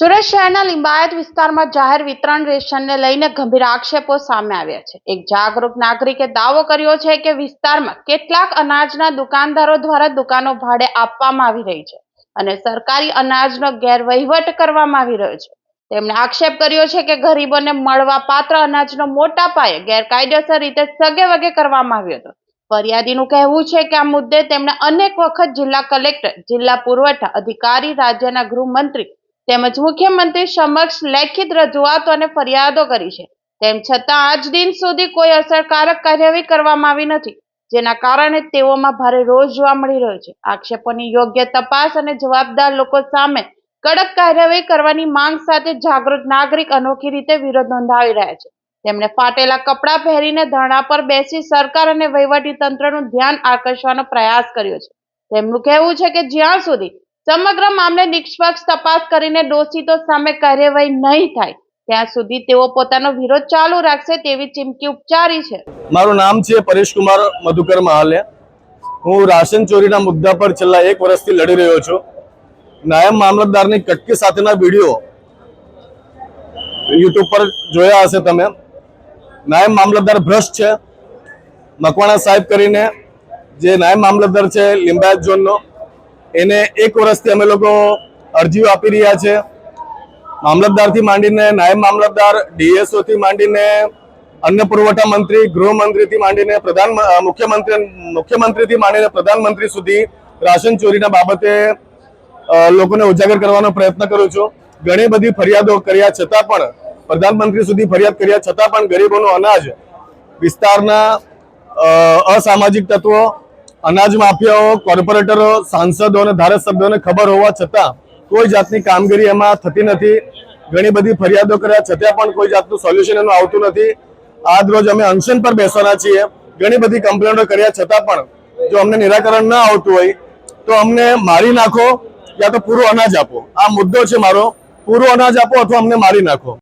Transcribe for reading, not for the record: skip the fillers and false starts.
સુરત શહેરના લિંબાયત વિસ્તારમાં જાહેર વિતરણ રેશનને લઈને ગંભીર આક્ષેપો સામે આવ્યા છે। એક જાગૃત નાગરિકે દાવો કર્યો છે કે વિસ્તારમાં કેટલાક અનાજના દુકાનદારો દ્વારા દુકાનો ભાડે આપવામાં આવી રહી છે અને સરકારી અનાજનો ગેરવહીવટ કરવામાં આવી રહ્યો છે। તેમણે આક્ષેપ કર્યો છે કે ગરીબોને મળવાપાત્ર અનાજનો મોટા પાયે ગેરકાયદેસર રીતે સગેવગે કરવામાં આવ્યો હતો। ફરિયાદીનું કહેવું છે કે આ મુદ્દે તેમણે અનેક વખત જિલ્લા કલેક્ટર, જિલ્લા પુરવઠા અધિકારી, રાજ્યના ગૃહમંત્રી તેમજ મુખ્યમંત્રી સમક્ષ લેખિત રજૂઆતો અને ફરિયાદો કરી છે। તેમ છતાં આજ દિન સુધી કોઈ અસરકારક કાર્યવાહી કરવામાં આવી નથી, જેના કારણે તેઓમાં ભારે રોષ જોવા મળી રહ્યો છે। આક્ષેપોની યોગ્ય તપાસ અને જવાબદાર લોકો સામે કડક કાર્યવાહી કરવાની માંગ સાથે જાગૃત નાગરિક અનોખી રીતે વિરોધ નોંધાવી રહ્યા છે। તેમણે ફાટેલા કપડાં પહેરીને ધરણા પર બેસી સરકાર અને વહીવટી તંત્રનું ધ્યાન આકર્ષવાનો પ્રયાસ કર્યો છે। તેમનું કહેવું છે કે જ્યાં સુધી સમગ્ર મામલે નિષ્પક્ષ તપાસ કરીને દોષિતો સામે કાર્યવાહી નહીં થાય ત્યાં સુધી તેઓ પોતાનો વિરોધ ચાલુ રાખશે તેવી ચીમકી ઉચ્ચારી છે। મારું નામ છે પરેશ કુમાર મધુકર મહાલે। હું રાશન ચોરીના મુદ્દા પર છેલ્લા 1 વર્ષથી લડી રહ્યો છું। નાયબ મામલતદારની કટકી સાથેના વિડીયો યુટ્યુબ પર જોયા હશે તમે। નાયબ મામલતદાર ભ્રષ્ટ છે। મકવાણા સાહેબ કરીને જે નાયબ મામલતદાર છે લિંબાયત ઝોનનો, એને 1 વર્ષથી અમે લોકો અરજીઓ આપી રહ્યા છે। મામલતદારથી માંડીને નાયબ મામલતદાર, ડીએસઓ થી માંડીને અન્ય પુરવઠા મંત્રી, ગૃહમંત્રીથી માંડીને મુખ્યમંત્રીથી માંડીને પ્રધાનમંત્રી સુધી રાશન ચોરીના બાબતે લોકોને ઉજાગર કરવાનો પ્રયત્ન કરું છું। ઘણી બધી ફરિયાદો કર્યા છતાં પણ, પ્રધાનમંત્રી સુધી ફરિયાદ કર્યા છતાં પણ ગરીબોનું અનાજ વિસ્તારના અસામાજિક તત્વો, અનાજ માફિયાઓ, કોર્પોરેટરો, સાંસદો અને ધારાસભ્યોને ખબર હોવા છતાં કોઈ જાતની કામગીરી એમાં થતી નથી। ઘણી બધી ફરિયાદો કર્યા છતાં પણ કોઈ જાતનું સોલ્યુશન એનું આવતું નથી। આજ રોજ અમે અનશન પર બેસવાના છીએ। ઘણી બધી કમ્પ્લેન્ટો કર્યા છતાં પણ જો અમને નિરાકરણ ન આવતું હોય તો અમને મારી નાખો યા તો પૂરું અનાજ આપો। આ મુદ્દો છે મારો, પૂરું અનાજ આપો અથવા અમને મારી નાખો।